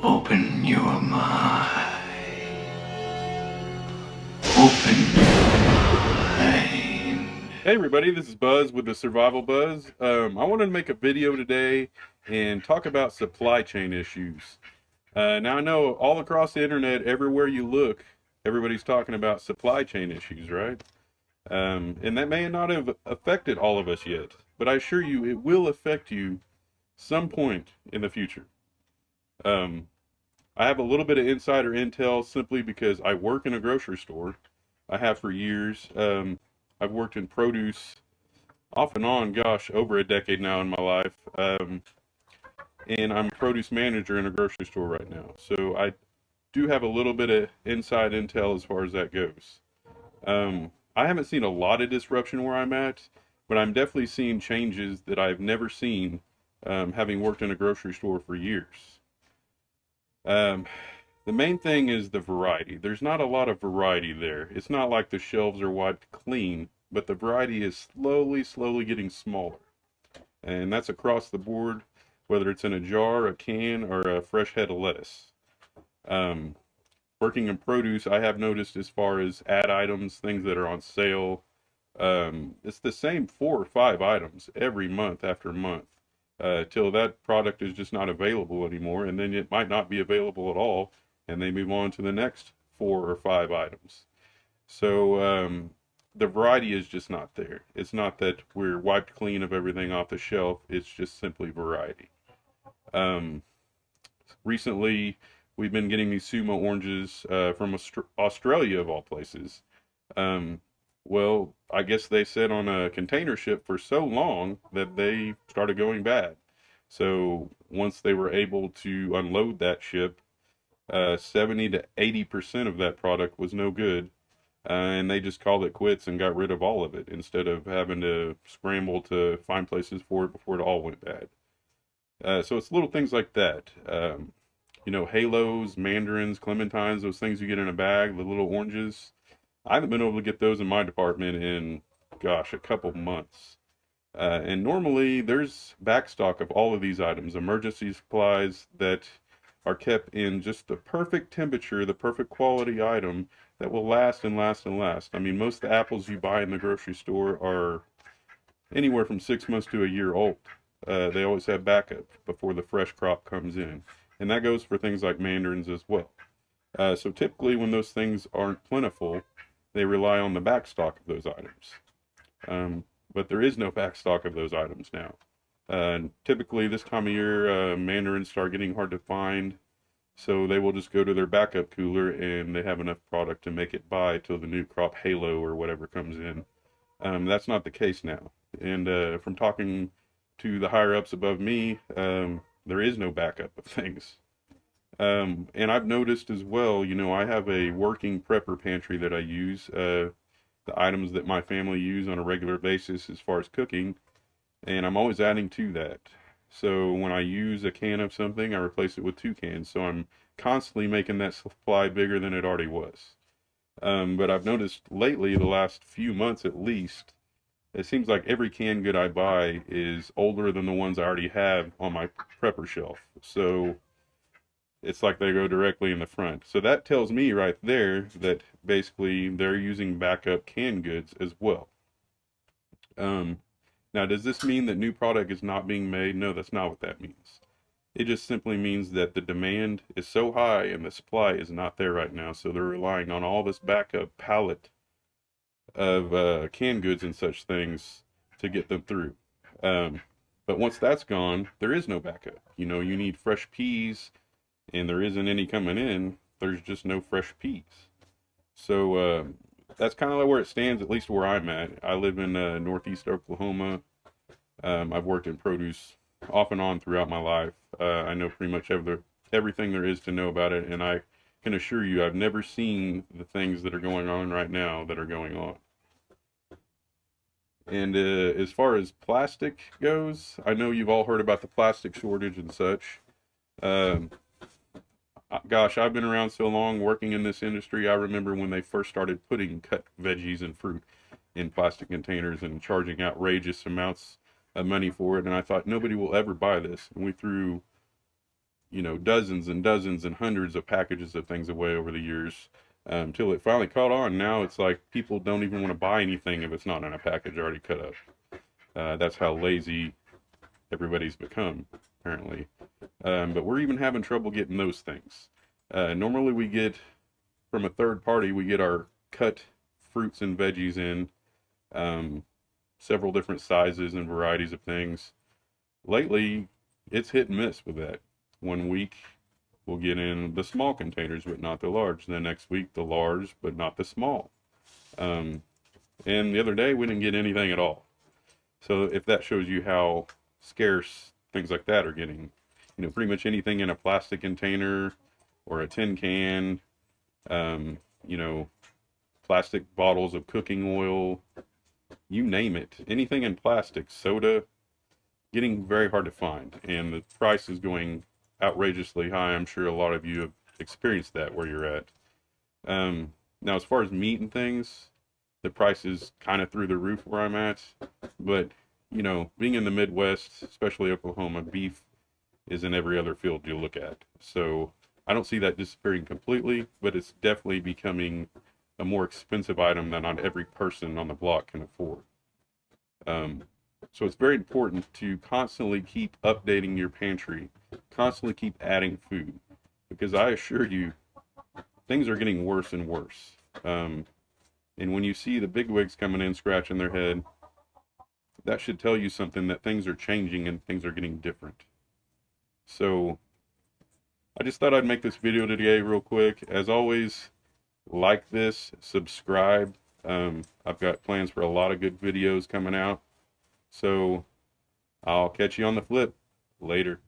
Open your mind. Open your mind. Hey everybody, this is Buzz with the Survival Buzz. I wanted to make a video today and talk about supply chain issues. Now I know all across the internet, everywhere you look, everybody's talking about supply chain issues, right? And that may not have affected all of us yet, but I assure you it will affect you some point in the future. Um, I have a little bit of insider intel simply because I work in a grocery store. I have for years. I've worked in produce off and on, gosh, over a decade now in my life. And I'm a produce manager in a grocery store right now. So I do have a little bit of inside intel as far as that goes. I haven't seen a lot of disruption where I'm at, but I'm definitely seeing changes that I've never seen, having worked in a grocery store for years. Um, the main thing is the variety. There's not a lot of variety there. It's not like the shelves are wiped clean, but the variety is slowly getting smaller. And that's across the board, whether it's in a jar, a can, or a fresh head of lettuce. Um, Working in produce, I have noticed as far as ad items, things that are on sale, it's the same 4 or 5 items every month after month, till that product is just not available anymore, and then it might not be available at all, and they move on to the next 4 or 5 items. So the variety is just not there. It's not that we're wiped clean of everything off the shelf. It's just simply variety. Um, Recently, we've been getting these sumo oranges from Australia of all places. Um, well, I guess they sat on a container ship for so long that they started going bad. So once they were able to unload that ship, 70 to 80% of that product was no good, and they just called it quits and got rid of all of it instead of having to scramble to find places for it before it all went bad. So it's little things like that. Halos, mandarins, clementines, those things you get in a bag, the little oranges. I haven't been able to get those in my department in, gosh, a couple months. And normally there's backstock of all of these items, emergency supplies that are kept in just the perfect temperature, the perfect quality item that will last and last and last. I mean, most of the apples you buy in the grocery store are anywhere from 6 months to a year old. They always have backup before the fresh crop comes in. And that goes for things like mandarins as well. So typically when those things aren't plentiful, they rely on the backstock of those items. But there is no backstock of those items now. Typically this time of year, mandarins start getting hard to find, so they will just go to their backup cooler and they have enough product to make it by till the new crop halo or whatever comes in. That's not the case now. And from talking to the higher ups above me, there is no backup of things. And I've noticed as well, I have a working prepper pantry that I use, the items that my family use on a regular basis as far as cooking, and I'm always adding to that. So when I use a can of something, I replace it with 2 cans. So I'm constantly making that supply bigger than it already was. But I've noticed lately, the last few months at least, it seems like every canned good I buy is older than the ones I already have on my prepper shelf. So it's like they go directly in the front. So that tells me right there that basically they're using backup canned goods as well. Um, Now, does this mean that new product is not being made? No, that's not what that means. It just simply means that the demand is so high and the supply is not there right now. So they're relying on all this backup pallet of canned goods and such things to get them through. Um, but once that's gone, there is no backup. You need fresh peas, and there isn't any coming in. There's just no fresh peas. So that's kind of where it stands, at least where I'm at. I live in northeast Oklahoma. I've worked in produce off and on throughout my life. I know pretty much everything there is to know about it, and I can assure you I've never seen the things that are going on right now that are going on. And as far as plastic goes, I know you've all heard about the plastic shortage and such. Um, Gosh, I've been around so long working in this industry. I remember when they first started putting cut veggies and fruit in plastic containers and charging outrageous amounts of money for it. And I thought nobody will ever buy this. And we threw, you know, dozens and dozens and hundreds of packages of things away over the years, until it finally caught on. Now it's like people don't even want to buy anything if it's not in a package already cut up. That's how lazy everybody's become, apparently. But we're even having trouble getting those things. Normally we get, from a third party, we get our cut fruits and veggies in, several different sizes and varieties of things. Lately, it's hit and miss with that. One week, we'll get in the small containers, but not the large. The next week, the large, but not the small. And the other day, we didn't get anything at all. So if that shows you how scarce things like that are getting, you know, pretty much anything in a plastic container or a tin can, you know, plastic bottles of cooking oil, you name it, anything in plastic, soda, getting very hard to find, and the price is going outrageously high. I'm sure a lot of you have experienced that where you're at. Now, as far as meat and things, the price is kind of through the roof where I'm at, but you know, being in the Midwest, especially Oklahoma, beef is in every other field you look at. So I don't see that disappearing completely, but it's definitely becoming a more expensive item that not every person on the block can afford. So it's very important to constantly keep updating your pantry, constantly keep adding food, because I assure you, things are getting worse and worse. And when you see the bigwigs coming in scratching their head, that should tell you something, that things are changing and things are getting different. So I just thought I'd make this video today real quick. As always, like this, subscribe. I've got plans for a lot of good videos coming out. So I'll catch you on the flip. Later.